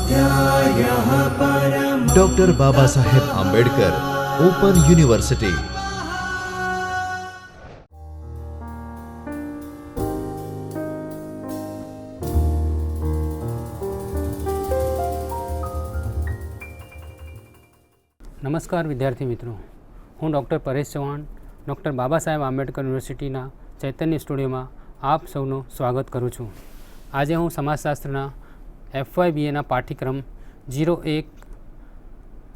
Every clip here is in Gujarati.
स्वाध्यायः परमः। Doctor Baba Saheb Ambedkar open university. નમસ્કાર વિદ્યાર્થી મિત્રો, હું ડૉક્ટર પરેશ ચૌહાણ ડૉક્ટર બાબા સાહેબ આંબેડકર યુનિવર્સિટીના ચૈતન્ય સ્ટુડિયોમાં આપ સૌનું સ્વાગત કરું છું. આજે હું સમાજશાસ્ત્રના FYBAના પાઠ્યક્રમ 01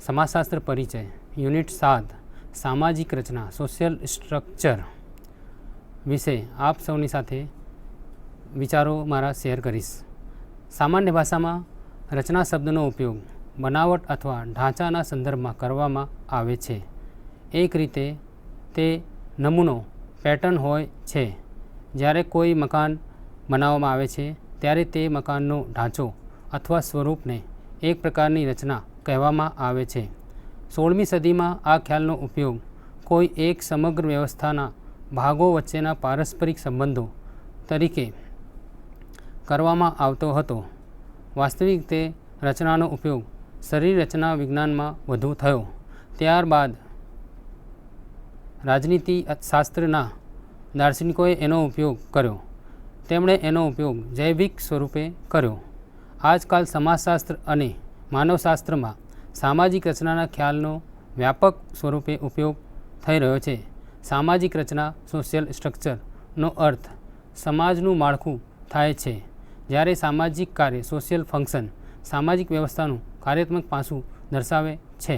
સમાજશાસ્ત્ર પરિચય યુનિટ 7 સામાજિક રચના સોશિયલ સ્ટ્રક્ચર વિશે આપ સૌની સાથે વિચારો મારા શેર કરીશ. સામાન્ય ભાષામાં રચના શબ્દનો ઉપયોગ બનાવટ અથવા ઢાંચાના સંદર્ભમાં કરવામાં આવે છે. એક રીતે તે નમૂનો પેટર્ન હોય છે. જ્યારે કોઈ મકાન બનાવવામાં આવે છે ત્યારે તે મકાનનો ઢાંચો અથવા સ્વરૂપને એક પ્રકારની રચના કહેવામાં આવે છે. 16મી સદીમાં આ ખ્યાલનો ઉપયોગ કોઈ એક સમગ્ર વ્યવસ્થાના ભાગો વચ્ચેના પારસ્પરિક સંબંધો તરીકે કરવામાં આવતો હતો. વાસ્તવિક રીતે રચનાનો ઉપયોગ શરીર રચના વિજ્ઞાનમાં વધુ થયો. ત્યારબાદ રાજનીતિ શાસ્ત્રના દાર્શનિકોએ એનો ઉપયોગ કર્યો. તેમણે એનો ઉપયોગ જૈવિક સ્વરૂપે કર્યો. આજકાલ સમાજશાસ્ત્ર અને માનવશાસ્ત્રમાં સામાજિક રચનાના ખ્યાલનો વ્યાપક સ્વરૂપે ઉપયોગ થઈ રહ્યો છે. સામાજિક રચના સોશિયલ સ્ટ્રક્ચરનો અર્થ સમાજનું માળખું થાય છે. જ્યારે સામાજિક કાર્ય સોશિયલ ફંક્શન સામાજિક વ્યવસ્થાનું કાર્યાત્મક પાસું દર્શાવે છે.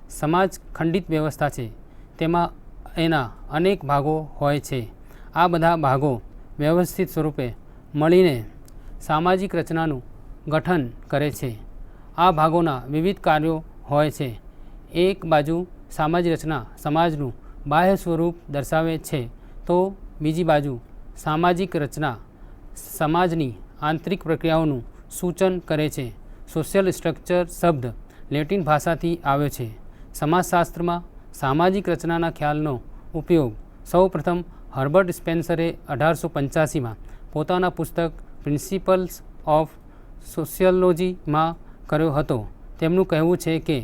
સમાજ ખંડિત વ્યવસ્થા છે. તેમાં એના અનેક ભાગો હોય છે. આ બધા ભાગો વ્યવસ્થિત સ્વરૂપે મળીને સામાજિક રચનાનું ગઠન કરે છે. આ ભાગોના વિવિધ કાર્યો હોય છે. એક બાજુ સામાજિક રચના સમાજનું બાહ્ય સ્વરૂપ દર્શાવે છે તો બીજી બાજુ સામાજિક રચના સમાજની આંતરિક પ્રક્રિયાઓનું સૂચન કરે છે. સોશિયલ સ્ટ્રક્ચર શબ્દ લેટિન ભાષાથી આવ્યો છે. સમાજશાસ્ત્રમાં સામાજિક રચનાના ખ્યાલનો ઉપયોગ સૌપ્રથમ હર્બર્ટ સ્પેન્સરે 1885માં પોતાના પુસ્તક પ્રિન્સિપલ્સ ઓફ સોશિયોલોજીમાં કર્યો હતો. તેમનું કહેવું છે કે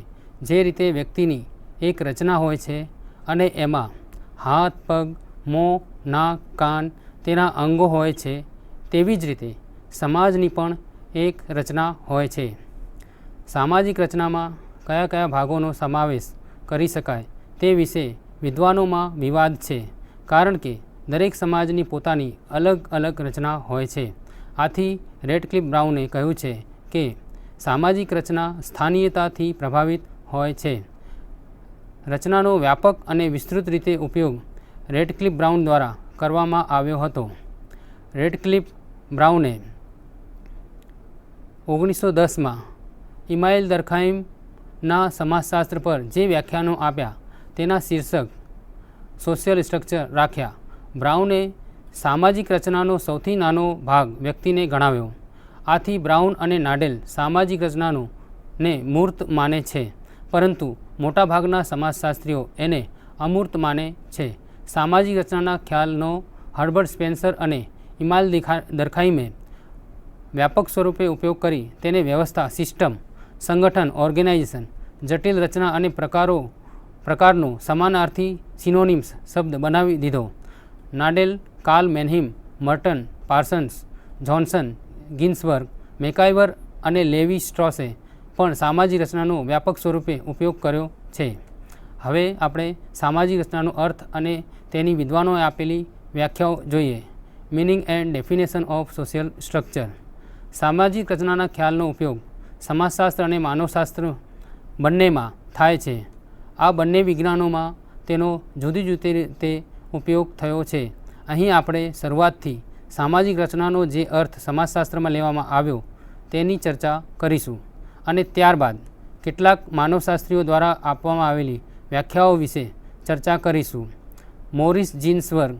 જે રીતે વ્યક્તિની એક રચના હોય છે અને એમાં હાથ, પગ, મોં, નાક, કાન તેના અંગો હોય છે, તેવી જ રીતે સમાજની પણ એક રચના હોય છે. સામાજિક રચનામાં કયા કયા ભાગોનો સમાવેશ કરી શકાય તે વિશે વિદ્વાનોમાં વિવાદ છે, કારણ કે દરેક સમાજની પોતાની અલગ અલગ રચના હોય છે. આથી રેડક્લિફ બ્રાઉને કહ્યું છે કે સામાજિક રચના સ્થાનીયતાથી પ્રભાવિત હોય છે. રચનાનો વ્યાપક અને વિસ્તૃત રીતે ઉપયોગ રેડક્લિફ બ્રાઉન દ્વારા કરવામાં આવ્યો હતો. રેડક્લિફ બ્રાઉને 1910માં ઇમાઇલ દર્ખાઇમના સમાજશાસ્ત્ર પર જે વ્યાખ્યાનો આપ્યા તેના શીર્ષક સોશિયલ સ્ટ્રક્ચર રાખ્યા. બ્રાઉને સામાજિક રચનાનો સૌથી નાનો ભાગ વ્યક્તિને ગણાવ્યો. આથી બ્રાઉન અને નાડેલ સામાજિક રચનાને મૂર્ત માને છે, પરંતુ મોટાભાગના સમાજશાસ્ત્રીઓ એને અમૂર્ત માને છે. સામાજિક રચનાના ખ્યાલનો હર્બર્ટ સ્પેન્સર અને ઇમાઇલ દર્ખાઇમે વ્યાપક સ્વરૂપે ઉપયોગ કરી તેને વ્યવસ્થા, સિસ્ટમ, સંગઠન, ઓર્ગેનાઇઝેશન, જટિલ રચના અને પ્રકારનો સમાનાર્થી સિનોનિમ્સ શબ્દ બનાવી દીધો. નાડેલ, કાર્લ મેનહીમ, મર્ટન, પાર્સન્સ, જોન્સન, ગિન્સબર્ગ, મેકાઇવર અને લેવી સ્ટ્રોસે પણ સામાજિક રચનાનો વ્યાપક સ્વરૂપે ઉપયોગ કર્યો છે. હવે આપણે સામાજિક રચનાનો અર્થ અને તેની વિદ્વાનોએ આપેલી વ્યાખ્યાઓ જોઈએ. Meaning and definition of social structure. સામાજિક રચનાના ખ્યાલનો ઉપયોગ સમાજશાસ્ત્ર અને માનવશાસ્ત્ર બંનેમાં થાય છે. આ બંને વિજ્ઞાનોમાં તેનો જુદી જુદી રીતે ઉપયોગ થયો છે. અહીં આપણે શરૂઆતથી સામાજિક રચનાનો જે અર્થ સમાજશાસ્ત્રમાં લેવામાં આવ્યો તેની ચર્ચા કરીશું અને ત્યારબાદ કેટલાક માનવશાસ્ત્રીઓ દ્વારા આપવામાં આવેલી વ્યાખ્યાઓ વિશે ચર્ચા કરીશું. મોરિસ જીન્સબર્ગ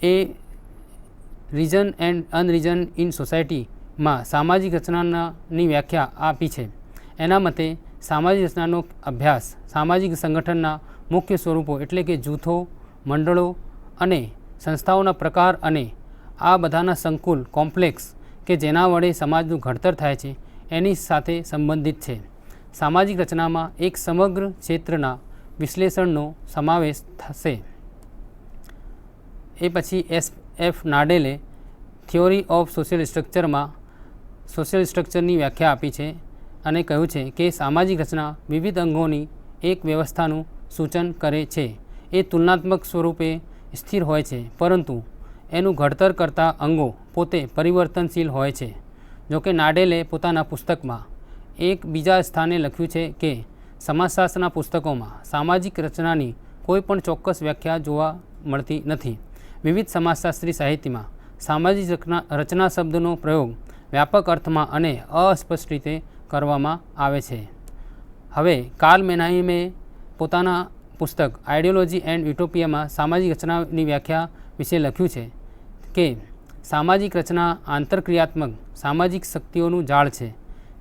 એ રીઝન એન્ડ અનરીઝન ઇન સોસાયટીમાં સામાજિક રચનાની વ્યાખ્યા આપી છે. એના મતે સામાજિક રચનાનો અભ્યાસ સામાજિક સંગઠનના મુખ્ય સ્વરૂપો એટલે કે જૂથો, મંડળો અને સંસ્થાઓના પ્રકાર અને આ બધાના સંકુલ કોમ્પ્લેક્સ કે જેના વડે સમાજનું ઘડતર થાય છે એની સાથે સંબંધિત છે. સામાજિક રચનામાં એક સમગ્ર ક્ષેત્રના વિશ્લેષણનો સમાવેશ થશે. એ પછી એફ નાડેલે થિયોરી ઓફ સોશિયલ સ્ટ્રક્ચરમાં સોશિયલ સ્ટ્રક્ચરની વ્યાખ્યા આપી છે અને કહ્યું છે કે સામાજિક રચના વિવિધ અંગોની એક વ્યવસ્થાનું સૂચન કરે છે. એ તુલનાત્મક સ્વરૂપે સ્થિર હોય છે, પરંતુ એનું ઘડતર કરતા અંગો પોતે પરિવર્તનશીલ હોય છે. જોકે નાડેલે પોતાના પુસ્તકમાં એક બીજા સ્થાને લખ્યું છે કે સમાજશાસ્ત્રના પુસ્તકોમાં સામાજિક રચનાની કોઈ પણ ચોક્કસ વ્યાખ્યા જોવા મળતી નથી. વિવિધ સમાજશાસ્ત્રી સાહિત્યમાં સામાજિક રચના શબ્દનો પ્રયોગ વ્યાપક અર્થમાં અને અસ્પષ્ટ રીતે કરવામાં આવે છે. હવે કાર્લ મેનહાઇમે પોતાના પુસ્તક આઇડિયોલોજી એન્ડ યુટોપિયામાં સામાજિક રચનાની વ્યાખ્યા વિશે લખ્યું છે કે સામાજિક રચના આંતરક્રિયાત્મક સામાજિક શક્તિઓનું જાળ છે,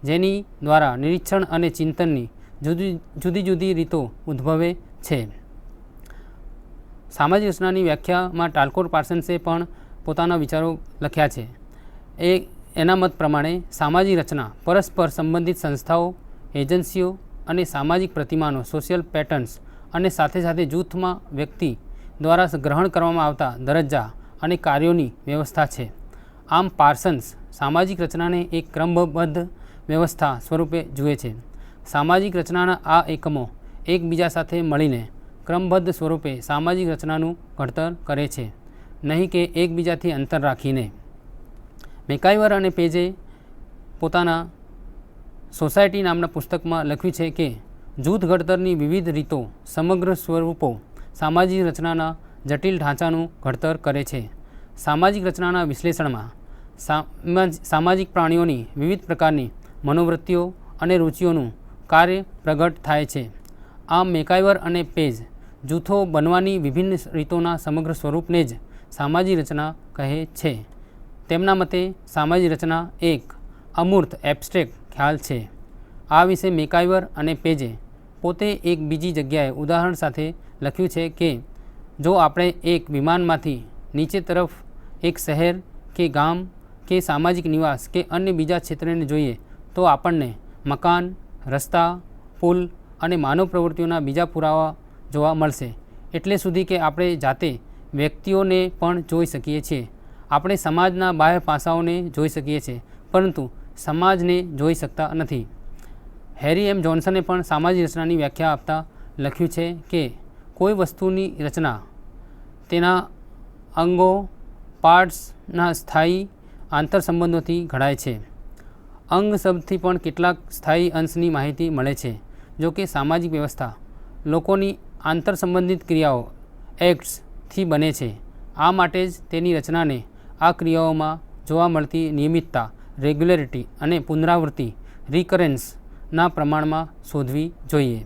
જેની દ્વારા નિરીક્ષણ અને ચિંતનની જુદી જુદી રીતો ઉદ્ભવે છે. સામાજિક રચનાની વ્યાખ્યામાં ટાલકોટ પાર્સન્સે પણ પોતાના વિચારો લખ્યા છે. એના મત પ્રમાણે સામાજિક રચના પરસ્પર સંબંધિત સંસ્થાઓ, એજન્સીઓ અને સામાજિક પ્રતિમાનો સોશિયલ પેટર્ન્સ અને સાથે સાથે જૂથમાં વ્યક્તિ દ્વારા ગ્રહણ કરવામાં આવતા દરજ્જા અને કાર્યોની વ્યવસ્થા છે. આમ પાર્સન્સ સામાજિક રચનાને એક ક્રમબદ્ધ વ્યવસ્થા સ્વરૂપે જુએ છે. સામાજિક રચનાના આ એકમો એકબીજા સાથે મળીને ક્રમબદ્ધ સ્વરૂપે સામાજિક રચનાનું ઘડતર કરે છે, નહીં કે એકબીજાથી અંતર રાખીને. મેકાઇવર અને પેજે પોતાના સોસાયટી નામના પુસ્તકમાં લખ્યું છે કે જૂથ ઘડતરની વિવિધ રીતો સમગ્ર સ્વરૂપો સામાજિક રચનાના જટિલ ઢાંચાનું ઘડતર કરે છે. સામાજિક રચનાના વિશ્લેષણમાં સામાજિક પ્રાણીઓની વિવિધ પ્રકારની મનોવૃત્તિઓ અને રુચિઓનું કાર્ય પ્રગટ થાય છે. આમ મેકાઇવર અને પેજ જૂથો બનવાની વિભિન્ન રીતોના સમગ્ર સ્વરૂપને જ સામાજિક રચના કહે છે. તેમના મતે સામાજિક રચના એક અમૂર્ત એબ્સ્ટ્રેક્ટ ખ્યાલ છે. આ વિશે મેકાઇવર અને પેજે પોતે એક બીજી જગ્યાએ ઉદાહરણ સાથે લખ્યું છે કે જો આપણે એક વિમાનમાંથી નીચે તરફ એક શહેર કે ગામ કે સામાજિક નિવાસ કે અન્ય બીજા ક્ષેત્રને જોઈએ તો આપણને મકાન, રસ્તા, પુલ અને માનવ પ્રવૃત્તિઓના બીજા પુરાવા જોવા મળશે. એટલે સુધી કે આપણે જાતે વ્યક્તિઓને પણ જોઈ શકીએ છીએ. આપણે સમાજના બાહ્ય પાસાઓને જોઈ શકીએ છીએ, પરંતુ સમાજને જોઈ શકતા નથી. હેરી એમ જોન્સને પણ સામાજિક રચનાની વ્યાખ્યા આપતા લખ્યું છે કે કોઈ વસ્તુની રચના તેના અંગો પાર્ટ્સના સ્થાયી આંતરસંબંધોથી ઘડાય છે. અંગ શબ્દથી પણ કેટલાક સ્થાયી અંશની માહિતી મળે છે. જો કે સામાજિક વ્યવસ્થા લોકોની આંતરસંબંધિત ક્રિયાઓ એક્ટ્સથી બને છે. આ માટે જ તેની રચનાને આ ક્રિયાઓમાં જોવા મળતી નિયમિતતા, રેગ્યુલરિટી અને પુનરાવૃત્તિ રિકરન્સના પ્રમાણમાં શોધવી જોઈએ.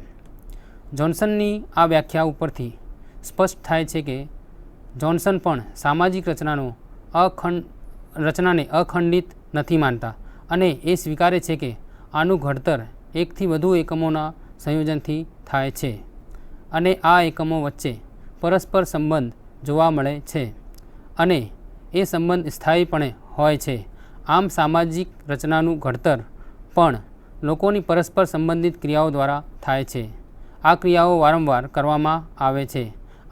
જોન્સનની આ વ્યાખ્યા ઉપરથી સ્પષ્ટ થાય છે કે જોન્સન પણ સામાજિક રચનાને અખંડિત નથી માનતા અને એ સ્વીકારે છે કે આનું ઘડતર એકથી વધુ એકમોના સંયોજનથી થાય છે અને આ એકમો વચ્ચે પરસ્પર સંબંધ જોવા મળે છે અને એ સંબંધ સ્થાયીપણે હોય છે. આમ સામાજિક રચનાનું ઘડતર પણ લોકોની પરસ્પર સંબંધિત ક્રિયાઓ દ્વારા થાય છે. આ ક્રિયાઓ વારંવાર કરવામાં આવે છે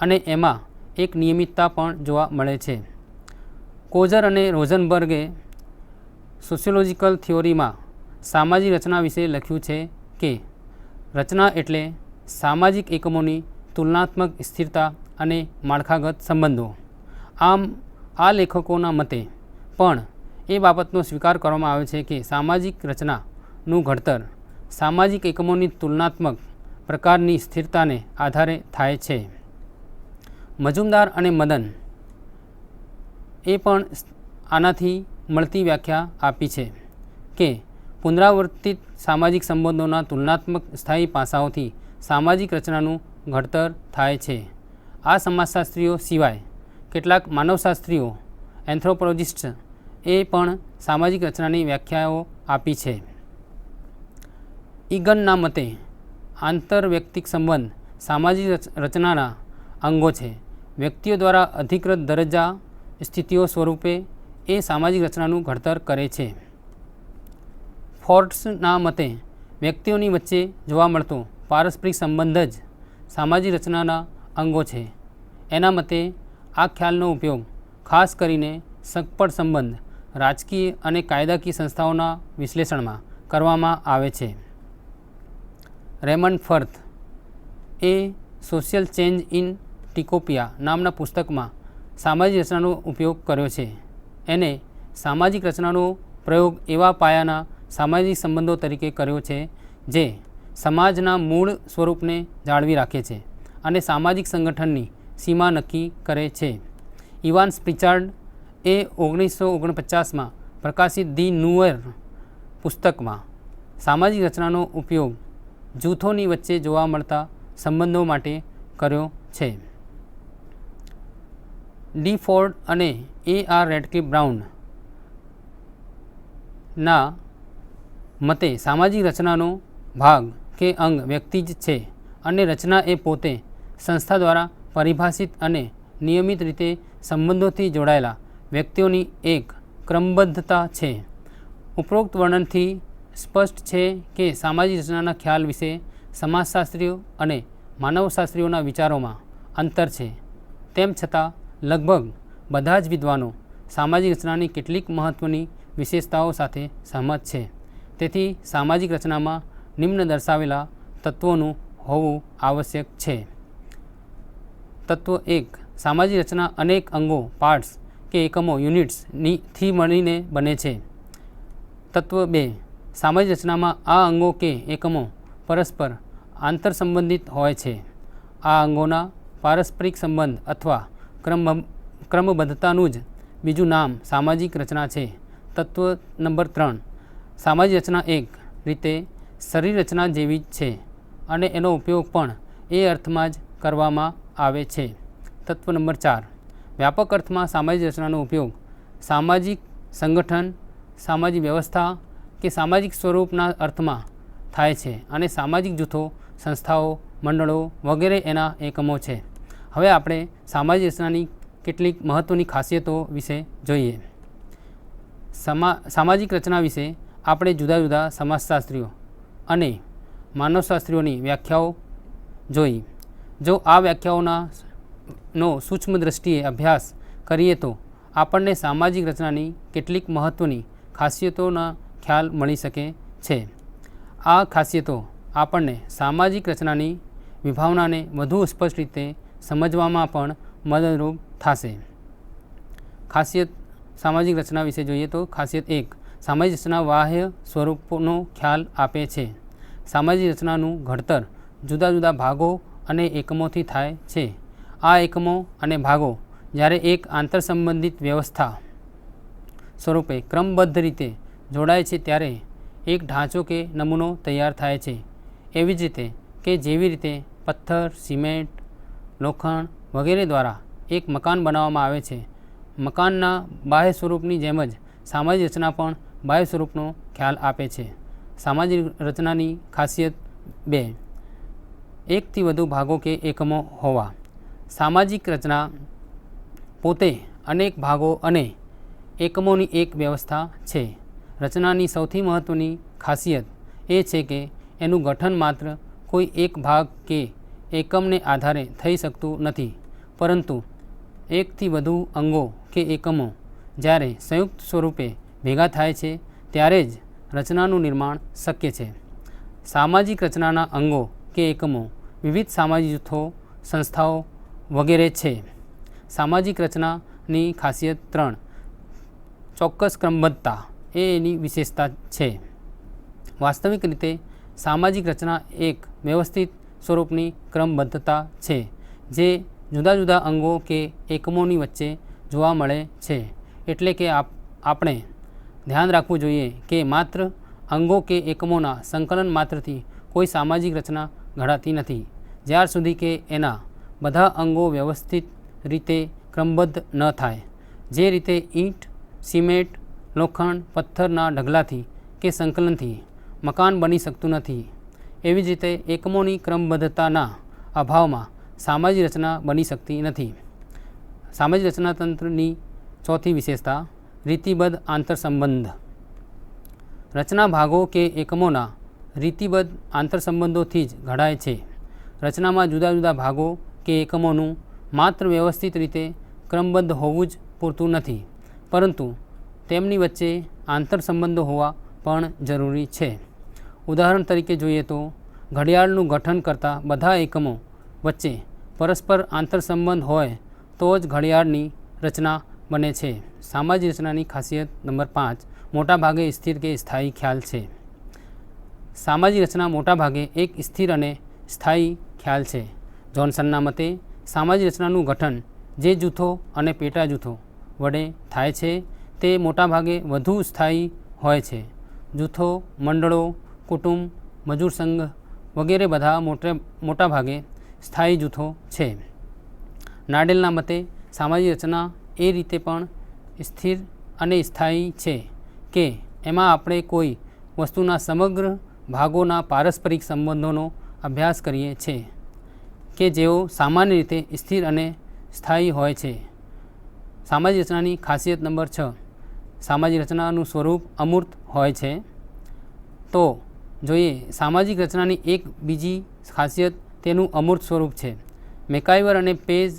અને એમાં એક નિયમિતતા પણ જોવા મળે છે. કોઝર અને રોઝનબર્ગે સોશિયોલોજિકલ થિયોરીમાં સામાજિક રચના વિશે લખ્યું છે કે રચના એટલે સામાજિક એકમોની તુલનાત્મક સ્થિરતા અને માળખાગત સંબંધો. આમ આ લેખકોના મતે પણ એ બાબતનો સ્વીકાર કરવામાં આવે છે કે સામાજિક રચનાનું ઘડતર સામાજિક એકમોની તુલનાત્મક પ્રકારની સ્થિરતાને આધારે થાય છે. મજુમદાર અને મદન એ પણ આનાથી મળતી વ્યાખ્યા આપી છે કે પુનરાવર્તિત સામાજિક સંબંધોના તુલનાત્મક સ્થાયી પાસાઓથી સામાજિક રચનાનું ઘડતર થાય છે. આ સમાજશાસ્ત્રીઓ સિવાય કેટલાક માનવશાસ્ત્રીઓ એન્થ્રોપોલોજિસ્ટ એ પણ સામાજિક રચનાની વ્યાખ્યાઓ આપી છે. ઇગનના મતે આંતરવ્યક્તિક સંબંધ સામાજિક રચનાના અંગો છે. વ્યક્તિઓ દ્વારા અધિકૃત દરજ્જા સ્થિતિઓ સ્વરૂપે એ સામાજિક રચનાનું ઘડતર કરે છે. ફોર્ટ્સના મતે વ્યક્તિઓની વચ્ચે જોવા મળતો પારસ્પરિક સંબંધ જ સામાજિક રચનાના અંગો છે. એના મતે આ ખ્યાલનો ઉપયોગ ખાસ કરીને સગપડ સંબંધ, રાજકીય અને કાયદાકીય સંસ્થાઓના વિશ્લેષણમાં કરવામાં આવે છે. રેમન્ડ ફર્થ એ સોશિયલ ચેન્જ ઇન ટિકોપિયા નામના પુસ્તકમાં સામાજિક રચનાનો ઉપયોગ કર્યો છે. એને સામાજિક રચનાનો પ્રયોગ એવા પાયાના સામાજિક સંબંધો તરીકે કર્યો છે જે સમાજના મૂળ સ્વરૂપને જાળવી રાખે છે અને સામાજિક સંગઠનની સીમા નક્કી કરે છે. ઇવાન પ્રિચાર્ડ એ 1949માં પ્રકાશિત ધી ન્યુઅર પુસ્તકમાં સામાજિક રચનાનો ઉપયોગ જૂથોની વચ્ચે જોવા મળતા સંબંધો માટે કર્યો છે. ડી ફોર્ડ અને A.R. રેડક્લિફ બ્રાઉન ના મતે સામાજિક રચનાનો ભાગ કે અંગ વ્યક્તિ જ છે અને રચના એ પોતે સંસ્થા દ્વારા પરિભાષિત અને નિયમિત રીતે સંબંધોથી જોડાયેલા વ્યક્તિઓની એક ક્રમબદ્ધતા છે. ઉપરોક્ત વર્ણનથી સ્પષ્ટ છે કે સામાજિક રચનાના ખ્યાલ વિશે સમાજશાસ્ત્રીઓ અને માનવશાસ્ત્રીઓના વિચારોમાં અંતર છે. તેમ છતાં લગભગ બધા જ વિદ્વાનો સામાજિક રચનાની કેટલીક મહત્ત્વની વિશેષતાઓ સાથે સહમત છે. તેથી સામાજિક રચનામાં નિમ્ન દર્શાવેલા તત્વોનું હોવું આવશ્યક છે. તત્વ 1. સામાજિક રચના અનેક અંગો, પાર્ટ્સ કે એકમો, યુનિટ્સથી મળીને બને છે. તત્વ 2. સામાજિક રચનામાં આ અંગો કે એકમો પરસ્પર આંતરસંબંધિત હોય છે. આ અંગોના પારસ્પરિક સંબંધ અથવા ક્રમબદ્ધતાનું જ બીજું નામ સામાજિક રચના છે. તત્વ નંબર 3. સામાજિક રચના એક રીતે શરીર રચના જેવી જ છે અને એનો ઉપયોગ પણ એ અર્થમાં જ કરવામાં આવે છે. તત્વ નંબર 4. વ્યાપક અર્થમાં સામાજિક રચનાનો ઉપયોગ સામાજિક સંગઠન, સામાજિક વ્યવસ્થા કે સામાજિક સ્વરૂપના અર્થમાં થાય છે અને સામાજિક જૂથો, સંસ્થાઓ, મંડળો વગેરે એના એકમો છે. હવે આપણે સામાજિક રચનાની કેટલીક મહત્ત્વની ખાસિયતો વિશે જોઈએ. સામાજિક રચના વિશે આપણે જુદા જુદા સમાજશાસ્ત્રીઓ અને માનવશાસ્ત્રીઓની વ્યાખ્યાઓ જોઈ. જો આ વ્યાખ્યાઓનો સૂક્ષ્મ દ્રષ્ટિએ અભ્યાસ કરીએ તો આપણને સામાજિક રચનાની કેટલીક મહત્ત્વની ખાસિયતોના ખ્યાલ મળી શકે છે. આ ખાસિયતો આપણને સામાજિક રચનાની વિભાવનાને વધુ સ્પષ્ટ રીતે સમજવામાં પણ મદદરૂપ થશે. ખાસિયત સામાજિક રચના વિશે જોઈએ તો ખાસિયત 1. સામાજિક રચના બાહ્ય સ્વરૂપનો ખ્યાલ આપે છે. સામાજિક રચનાનું ઘડતર જુદા જુદા ભાગો અને એકમોથી થાય છે. આ એકમો અને ભાગો જ્યારે એક આંતરસંબંધિત વ્યવસ્થા સ્વરૂપે ક્રમબદ્ધ રીતે જોડાય છે ત્યારે એક ઢાંચો કે નમૂનો તૈયાર થાય છે. એવી જ રીતે કે જેવી રીતે પથ્થર, સિમેન્ટ, લોખંડ વગેરે દ્વારા એક મકાન બનાવવામાં આવે છે, મકાનના બાહ્ય સ્વરૂપની જેમ જ સામાજિક રચના પણ બાહ્ય સ્વરૂપનો ખ્યાલ આપે છે. સામાજિક રચનાની ખાસિયત 2. એકથી વધુ ભાગો કે એકમો હોવા. સામાજિક રચના પોતે અનેક ભાગો અને એકમોની એક વ્યવસ્થા છે. રચનાની સૌથી મહત્ત્વની ખાસિયત એ છે કે એનું ગઠન માત્ર કોઈ એક ભાગ કે એકમને આધારે થઈ શકતું નથી, પરંતુ એકથી વધુ અંગો કે એકમો જ્યારે સંયુક્ત સ્વરૂપે ભેગા થાય છે ત્યારે જ રચનાનું નિર્માણ શક્ય છે. સામાજિક રચનાના અંગો કે એકમો વિવિધ સામાજિક જૂથો, સંસ્થાઓ વગેરે છે. સામાજિક રચનાની ખાસિયત 3. ચોક્કસ ક્રમબદ્ધતા એ એની વિશેષતા છે. વાસ્તવિક રીતે સામાજિક રચના એક વ્યવસ્થિત સ્વરૂપની ક્રમબદ્ધતા છે જે જુદા જુદા અંગો કે એકમોની વચ્ચે જોવા મળે છે. એટલે કે આપણે ધ્યાન રાખવું જોઈએ કે માત્ર અંગો કે એકમોના સંકલન માત્રથી કોઈ સામાજિક રચના ઘડાતી નથી, જ્યાર સુધી કે એના બધા અંગો વ્યવસ્થિત રીતે ક્રમબદ્ધ ન થાય. જે રીતે ઈંટ, સિમેન્ટ, લોખંડ, પથ્થરના ઢગલાથી કે સંકલનથી મકાન બની શકતું નથી, એવી જ રીતે એકમોની ક્રમબદ્ધતાના અભાવમાં સામાજિક રચના બની શકતી નથી. સામાજિક રચનાતંત્રની ચોથી વિશેષતા રીતિબદ્ધ આંતરસંબંધ. રચના ભાગો કે એકમોના રીતિબદ્ધ આંતરસંબંધોથી જ ઘડાય છે. રચનામાં જુદા જુદા ભાગો કે એકમોનું માત્ર વ્યવસ્થિત રીતે ક્રમબદ્ધ હોવું જ પૂરતું નથી, પરંતુ તેમની વચ્ચે આંતરસંબંધો હોવા પણ જરૂરી છે. ઉદાહરણ તરીકે જોઈએ તો ઘડિયાળનું ગઠન કરતા બધા એકમો વચ્ચે પરસ્પર આંતરસંબંધ હોય તો જ ઘડિયાળની રચના બને છે. સામાજિક રચનાની ખાસિયત નંબર 5 મોટાભાગે સ્થિર કે સ્થાયી ખ્યાલ છે. સામાજિક રચના મોટાભાગે એક સ્થિર અને સ્થાયી ખ્યાલ છે. જોન્સનના મતે સામાજિક રચનાનું ગઠન જે જૂથો અને પેટા જૂથો વડે થાય છે તે મોટાભાગે વધુ સ્થાયી હોય છે. જૂથો, મંડળો, કુટુંબ, મજૂર સંઘ વગેરે બધા મોટાભાગે સ્થાયી જૂથો છે. નાડેલના મતે સામાજિક રચના એ રીતે પણ સ્થિર અને સ્થાયી છે કે એમાં આપણે કોઈ વસ્તુના સમગ્ર ભાગોના પારસ્પરિક સંબંધોનો અભ્યાસ કરીએ છીએ કે જેઓ સામાન્ય રીતે સ્થિર અને સ્થાયી હોય છે. સામાજિક રચનાની ખાસિયત નંબર 6 સામાજિક રચનાનું સ્વરૂપ અમૂર્ત હોય છે. તો જોઈએ સામાજિક રચનાની એક બીજી ખાસિયત તેનું અમૂર્ત સ્વરૂપ છે. મેકાઈવર અને પેજ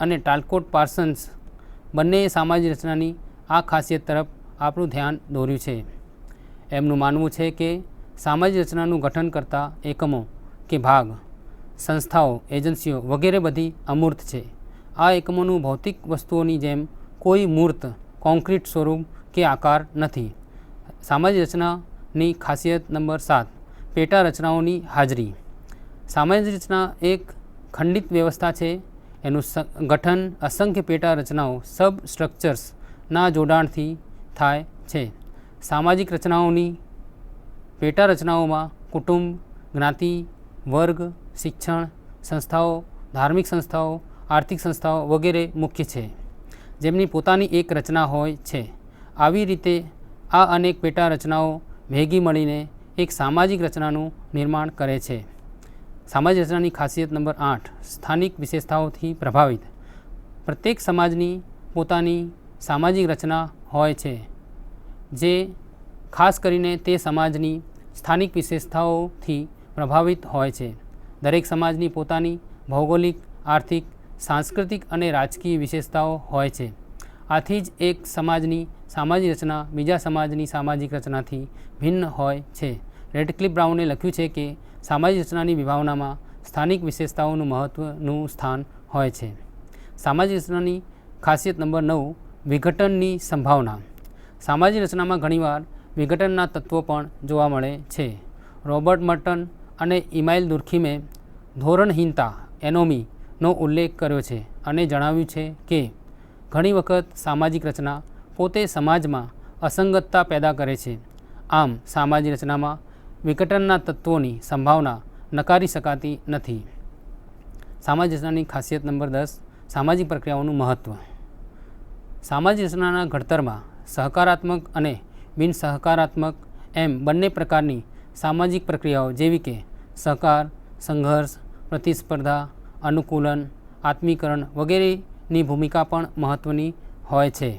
અને ટાલકોટ પાર્સન્સ બંનેએ સામાજિક રચનાની આ ખાસિયત તરફ આપણું ધ્યાન દોર્યું છે. એમનું માનવું છે કે સામાજિક રચનાનું ગઠન કરતા એકમો કે ભાગ, સંસ્થાઓ, એજન્સીઓ વગેરે બધી અમૂર્ત છે. આ એકમોનું ભૌતિક વસ્તુઓની જેમ કોઈ મૂર્ત કોન્ક્રીટ સ્વરૂપ કે આકાર નથી. સામાજિક રચનાની ખાસિયત નંબર 7 પેટા રચનાઓની હાજરી. સામાજિક રચના એક ખંડિત વ્યવસ્થા છે. એનું ગઠન અસંખ્ય પેટા રચનાઓ સબ સ્ટ્રક્ચર્સના જોડાણથી થાય છે. સામાજિક રચનાઓની પેટા રચનાઓમાં કુટુંબ, જ્ઞાતિ, વર્ગ, શિક્ષણ સંસ્થાઓ, ધાર્મિક સંસ્થાઓ, આર્થિક સંસ્થાઓ વગેરે મુખ્ય છે, જેમની પોતાની એક રચના હોય છે. આવી રીતે આ અનેક પેટા રચનાઓ ભેગી મળીને એક સામાજિક રચનાનું નિર્માણ કરે છે. સામાજિક રચનાની ખાસિયત નંબર 8 સ્થાનિક વિશેષતાઓથી પ્રભાવિત. પ્રત્યેક સમાજની પોતાની સામાજિક રચના હોય છે જે ખાસ કરીને તે સમાજની સ્થાનિક વિશેષતાઓથી પ્રભાવિત હોય છે. દરેક સમાજની પોતાની ભૌગોલિક, આર્થિક, સાંસ્કૃતિક અને રાજકીય વિશેષતાઓ હોય છે. આથી જ એક સમાજની સામાજિક રચના બીજા સમાજની સામાજિક રચનાથી ભિન્ન હોય છે. રેડક્લિફ બ્રાઉને લખ્યું છે કે સામાજિક રચનાની વિભાવનામાં સ્થાનિક વિશેષતાઓનું મહત્ત્વનું સ્થાન હોય છે. સામાજિક રચનાની ખાસિયત નંબર 9 વિઘટનની સંભાવના. સામાજિક રચનામાં ઘણીવાર વિઘટનના તત્વો પણ જોવા મળે છે. રોબર્ટ મર્ટન અને ઇમાઇલ દુર્ખીમે ધોરણહીનતા એનોમીનો ઉલ્લેખ કર્યો છે અને જણાવ્યું છે કે ઘણી વખત સામાજિક રચના પોતે સમાજમાં અસંગતતા પેદા કરે છે. આમ સામાજિક રચનામાં વિઘટનના તત્વોની સંભાવના નકારી શકાતી નથી. સામાજિક રચનાની ખાસિયત નંબર 10 સામાજિક પ્રક્રિયાઓનું મહત્ત્વ. સામાજિક રચનાના ઘડતરમાં સહકારાત્મક અને બિનસહકારાત્મક એમ બંને પ્રકારની સામાજિક પ્રક્રિયાઓ જેવી કે સહકાર, સંઘર્ષ, પ્રતિસ્પર્ધા, અનુકૂલન, આત્મીકરણ વગેરેની ભૂમિકા પણ મહત્ત્વની હોય છે.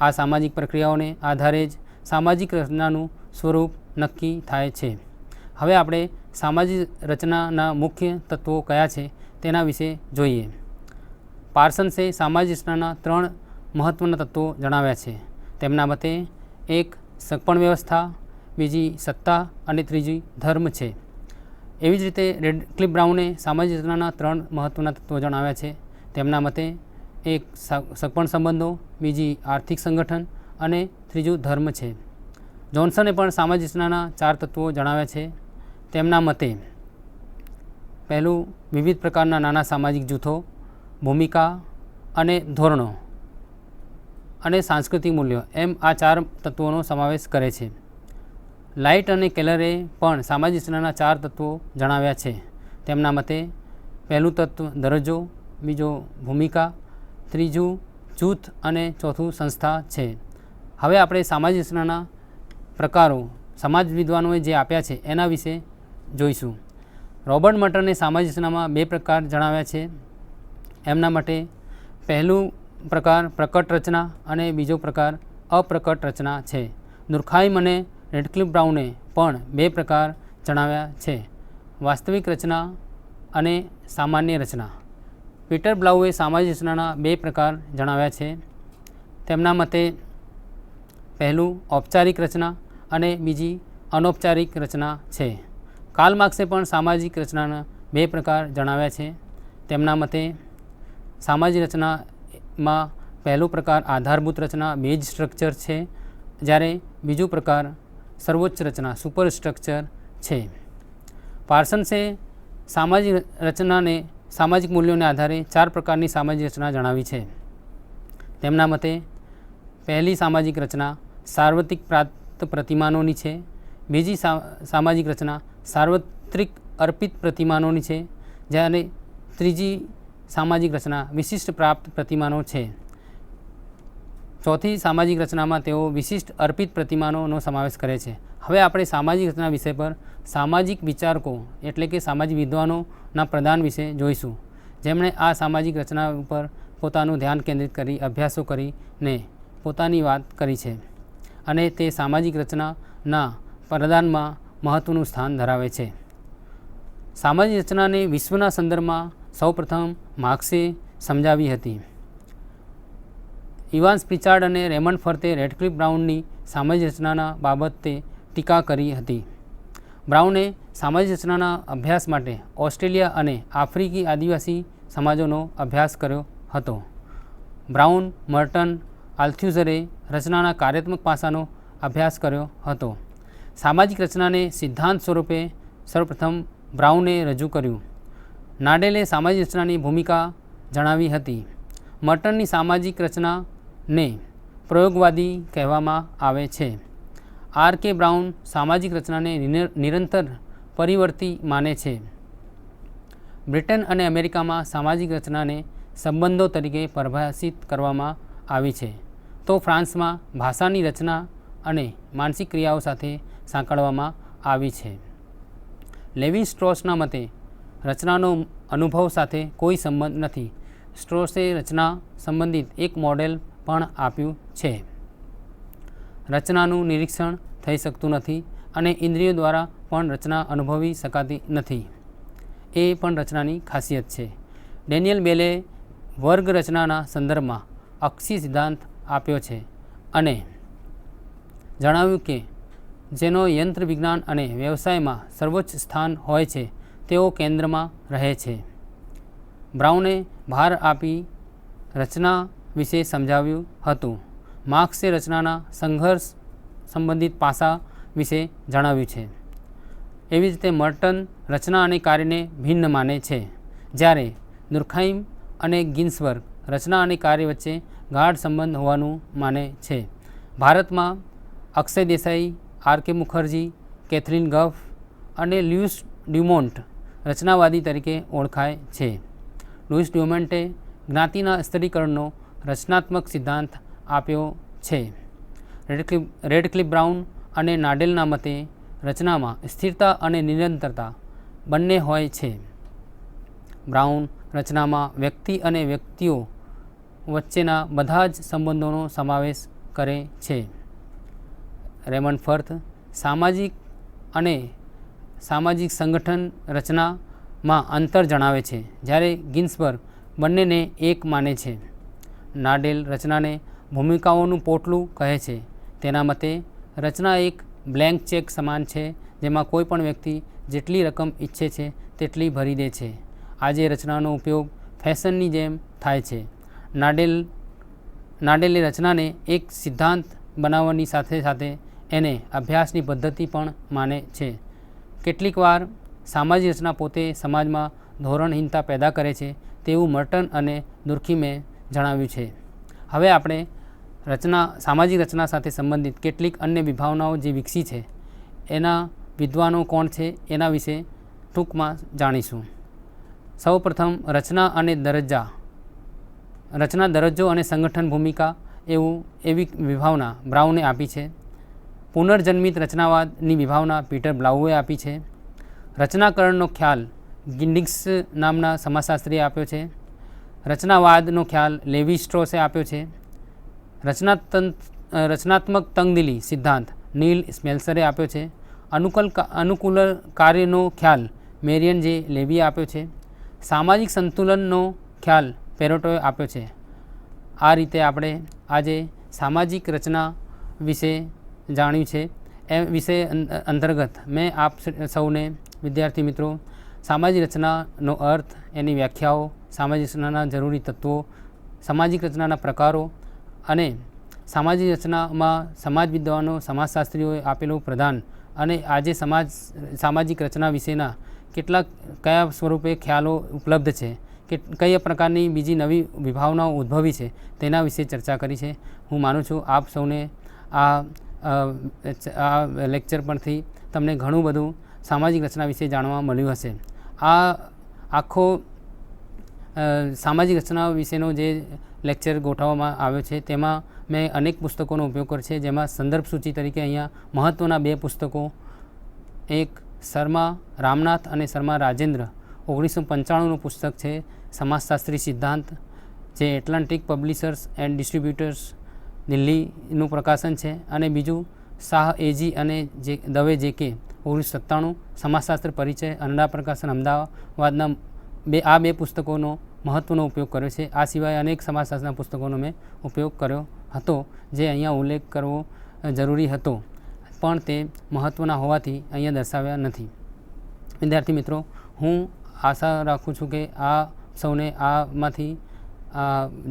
આ સામાજિક પ્રક્રિયાઓને આધારે જ સામાજિક રચનાનું સ્વરૂપ નક્કી થાય છે. હવે આપણે સામાજિક રચનાના મુખ્ય તત્વો કયા છે તેના વિશે જોઈએ. પાર્સન્સે સામાજિક રચનાના 3 મહત્ત્વના તત્વો જણાવ્યા છે. તેમના મતે એક સગપણ વ્યવસ્થા, બીજી સત્તા અને ત્રીજી ધર્મ છે. એવી જ રીતે રેડક્લિફ બ્રાઉને સામાજિક રચનાના 3 મહત્ત્વના તત્વો જણાવ્યા છે. તેમના મતે એક સગપણ સંબંધો, બીજી આર્થિક સંગઠન અને ત્રીજું ધર્મ છે. જોન્સને પણ સામાજિક રચનાના 4 તત્વો જણાવ્યા છે. તેમના મતે પહેલું વિવિધ પ્રકારના નાના સામાજિક જૂથો, ભૂમિકા અને ધોરણો અને સાંસ્કૃતિક મૂલ્યો એમ આ 4 તત્વોનો સમાવેશ કરે છે. લાઇટ અને કેલરે પણ સામાજિક રચનાના 4 તત્વો જણાવ્યા છે. તેમના મતે પહેલું તત્વ દરજ્જો, બીજો ભૂમિકા, ત્રીજું જૂથ અને ચોથું સંસ્થા છે. હવે આપણે સામાજિક રચનાના પ્રકારો સમાજ વિદ્વાનોએ જે આપ્યા છે એના વિશે જોઈશું. રોબર્ટ મર્ટને સામાજિક રચનામાં 2 પ્રકાર જણાવ્યા છે. એમના માટે પહેલું પ્રકાર પ્રકટ રચના અને બીજો પ્રકાર અપ્રકટ રચના છે. દુર્ખાઇમ અને રેડક્લિફ બ્રાઉને પણ બે પ્રકાર જણાવ્યા છે: વાસ્તવિક રચના અને સામાન્ય રચના. પીટર બ્લાઉએ સામાજિક રચનાના બે પ્રકાર જણાવ્યા છે. તેમના મતે પહેલું ઔપચારિક રચના અને બીજી અનૌપચારિક રચના છે. કાર્લ માર્ક્સે પણ સામાજિક રચનાના બે પ્રકાર જણાવ્યા છે. તેમના મતે સામાજિક રચનામાં પહેલો પ્રકાર આધારભૂત રચના બેઝ સ્ટ્રક્ચર છે, જ્યારે બીજો પ્રકાર સર્વોચ્ચ રચના સુપર સ્ટ્રક્ચર છે. પાર્સન્સે સામાજિક રચનાને સામાજિક મૂલ્યોને આધારે ચાર પ્રકારની સામાજિક રચના જણાવી છે. તેમના મતે પહેલી સામાજિક રચના સાર્વત્રિક પ્રાપ્ત પ્રતિમાનોની છે. બીજી સામાજિક રચના સાર્વત્રિક અર્પિત પ્રતિમાનોની છે, જ્યારે ત્રીજી સામાજિક રચના વિશિષ્ટ પ્રાપ્ત પ્રતિમાનો છે. ચોથી સામાજિક રચનામાં તેઓ વિશિષ્ટ અર્પિત પ્રતિમાનોનો સમાવેશ કરે છે. હવે આપણે સામાજિક રચના વિષય પર સામાજિક વિચારકો એટલે કે સામાજિક વિદ્વાનોના પ્રદાન વિશે જોઈશું, જેમણે આ સામાજિક રચના ઉપર પોતાનું ધ્યાન કેન્દ્રિત કરી અભ્યાસો કરીને પોતાની વાત કરી છે અને તે સામાજિક રચનાના પ્રદાનમાં મહત્ત્વનું સ્થાન ધરાવે છે. સામાજિક રચનાને વિશ્વના સંદર્ભમાં સૌપ્રથમ માર્ક્સે સમજાવી હતી. ઇવાન્સ પ્રિચાર્ડ અને રેમન્ડ ફર્તે રેડક્લિફ બ્રાઉનની સામાજિક રચનાના બાબતે ટીકા કરી હતી. બ્રાઉને સામાજિક રચનાના અભ્યાસ માટે ઓસ્ટ્રેલિયા અને આફ્રિકી આદિવાસી સમાજોનો અભ્યાસ કર્યો હતો. બ્રાઉન, મર્ટન, આલ્થ્યુઝરે રચનાના કાર્યાત્મક પાસાનો અભ્યાસ કર્યો હતો. સામાજિક રચનાને સિદ્ધાંત સ્વરૂપે સૌપ્રથમ બ્રાઉને રજૂ કર્યું. નાડેલે સામાજિક રચનાની ભૂમિકા જણાવી હતી. મર્ટનની સામાજિક રચનાને પ્રયોગવાદી કહેવામાં આવે છે. આર. કે. બ્રાઉન સામાજિક રચનાને નિરંતર પરિવર્તી માને છે. બ્રિટન અને અમેરિકામાં સામાજિક રચનાને સંબંધો તરીકે પરિભાષિત કરવામાં આવી છે, તો ફ્રાન્સમાં ભાષાની રચના અને માનસિક ક્રિયાઓ સાથે સાંકળવામાં આવી છે. લેવી સ્ટ્રોસના મતે રચનાનો અનુભવ સાથે કોઈ સંબંધ નથી. સ્ટ્રોસે રચના સંબંધિત એક મોડેલ પણ આપ્યું છે. રચનાનું નિરીક્ષણ થઈ શકતું નથી અને ઇન્દ્રિયો દ્વારા પણ રચના અનુભવી શકાતી નથી. એ પણ રચનાની ખાસિયત છે. ડેનિયલ બેલે વર્ગ રચનાના સંદર્ભમાં અક્ષી સિદ્ધાંત આપ્યો છે અને જણાવ્યું કે જેનો યંત્ર વિજ્ઞાન અને વ્યવસાયમાં સર્વોચ્ચ સ્થાન હોય છે તેઓ કેન્દ્રમાં રહે છે. બ્રાઉને ભાર આપી રચના વિશે સમજાવ્યું હતું. માર્ક્સે રચનાના સંઘર્ષ સંબંધિત પાસા વિશે જણાવ્યું છે. એવી જ રીતે મર્ટન રચના અને કાર્યને ભિન્ન માને છે, જ્યારે દુર્ખાઇમ અને ગિન્સબર્ગ રચના અને કાર્ય વચ્ચે ગાઢ સંબંધ હોવાનું માને છે. ભારતમાં અક્ષય દેસાઈ, આર. કે. મુખર્જી, કેથરીન ગફ અને લ્યુઇસ ડ્યુમોન્ટ રચનાવાદી તરીકે ઓળખાય છે. લુઇસ ડ્યુમોન્ટે જ્ઞાતિના સ્તરીકરણનો રચનાત્મક સિદ્ધાંત આપ્યો છે. રેડક્લિફ બ્રાઉન અને નાડેલના મતે રચનામાં સ્થિરતા અને નિરંતરતા બંને હોય છે. બ્રાઉન રચનામાં વ્યક્તિ અને વ્યક્તિઓ વચ્ચેના બધા જ સંબંધોનો સમાવેશ કરે છે. રેમન્ડ ફર્થ સામાજિક અને સામાજિક સંગઠન રચનામાં અંતર જણાવે છે, જ્યારે ગિન્સબર્ગ બંનેને એક માને છે. નાડેલ રચનાને ભૂમિકાઓનું પોટલું કહે છે. તેના મતે રચના એક બ્લેન્ક ચેક સમાન છે, જેમાં કોઈ પણ વ્યક્તિ જેટલી રકમ ઈચ્છે છે તેટલી ભરી દે છે. આજે રચનાનો ઉપયોગ ફેશનની જેમ થાય છે. નાડેલે રચનાને એક સિદ્ધાંત બનાવવાની સાથે સાથે એને અભ્યાસની પદ્ધતિ પણ માને છે. કેટલીક વાર સામાજિક રચના પોતે સમાજમાં ધોરણહીનતા પેદા કરે છે તેવું મર્ટન અને દુર્ખીમે જણાવ્યું છે. હવે આપણે સામાજિક રચના સાથે સંબંધિત કેટલીક અન્ય વિભાવનાઓ જે વિકસી છે એના વિદ્વાનો કોણ છે એના વિશે ટૂંકમાં જાણીશું. સૌપ્રથમ રચના દરજ્જો અને સંગઠન ભૂમિકા એવી વિભાવના બ્રાઉને આપી છે. પુનર્જન્મિત રચનાવાદની વિભાવના પીટર બ્લાઉએ આપી છે. રચનાકરણનો ખ્યાલ ગિન્ડિક્સ નામના સમાજશાસ્ત્રીએ આપ્યો છે. રચનાવાદનો ખ્યાલ લેવી સ્ટ્રોસે આપ્યો છે. રચનાત્મક તંગદિલી સિદ્ધાંત નીલ સ્મેલ્સરે આપ્યો છે. અનુકૂલ કાર્યનો ખ્યાલ મેરિયન જે લેવીએ આપ્યો છે. સામાજિક સંતુલનનો ખ્યાલ પેરેટોએ આપ્યો છે. આ રીતે આપણે આજે સામાજિક રચના વિશે જાણ્યું છે. એ વિષય અંતર્ગત મેં આપ સૌને વિદ્યાર્થી મિત્રો સામાજિક રચનાનો અર્થ, એની વ્યાખ્યાઓ, સામાજિક રચનાના જરૂરી તત્વો, સામાજિક રચનાના પ્રકારો અને સામાજિક રચનામાં સમાજ વિદ્વાનો, સમાજશાસ્ત્રીઓએ આપેલું પ્રદાન અને આજે સામાજિક રચના વિશેના કયા સ્વરૂપે ખ્યાલો ઉપલબ્ધ છે, કે કઈ પ્રકારની બીજી નવી વિભાવનાઓ ઉદ્ભવી છે તેના વિશે ચર્ચા કરી છે. હું માનું છું આપ સૌને આ લેક્ચર પરથી તમને ઘણું બધું સામાજિક રચના વિશે જાણવા મળ્યું હશે. આ આખો સામાજિક રચના વિશેનો જે લેક્ચર ગોઠવવામાં આવ્યો છે તેમાં મેં અનેક પુસ્તકોનો ઉપયોગ કર્યો છે, જેમાં સંદર્ભ સૂચિ તરીકે અહીંયા મહત્ત્વના 2 પુસ્તકો, એક શર્મા રામનાથ અને શર્મા રાજેન્દ્ર 1995નું પુસ્તક છે સમાજશાસ્ત્રી સિદ્ધાંત, જે એટલાન્ટિક પબ્લિશર્સ એન્ડ ડિસ્ટ્રીબ્યુટર્સ દિલ્હીનું પ્રકાશન છે, અને બીજું શાહ એજી અને દવે જે.કે 1997 સમાજશાસ્ત્ર પરિચય, અનડા પ્રકાશન અમદાવાદના આ બે પુસ્તકોનો મહત્ત્વનો ઉપયોગ કર્યો છે. આ સિવાય અનેક સમાજશાસ્ત્રના પુસ્તકોનો મેં ઉપયોગ કર્યો હતો, જે અહીંયા ઉલ્લેખ કરવો જરૂરી હતો, પણ તે મહત્ત્વના હોવાથી અહીંયા દર્શાવ્યા નથી. વિદ્યાર્થી મિત્રો, હું આશા રાખું છું કે આ સૌને આમાંથી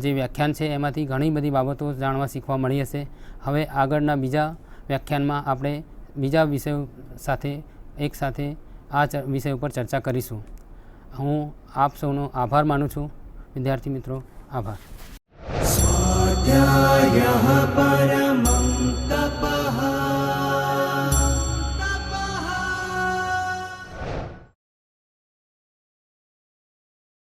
જે વ્યાખ્યાન છે એમાંથી ઘણી બધી બાબતો જાણવા શીખવા મળી હશે. હવે આગળના બીજા વ્યાખ્યાનમાં આપણે બીજા વિષયો સાથે એકસાથે આ વિષય ઉપર ચર્ચા કરીશું. હું આપ સૌનો આભાર માનું છું. વિદ્યાર્થી મિત્રો, આભાર. સ્વાધ્યાયઃ પરમ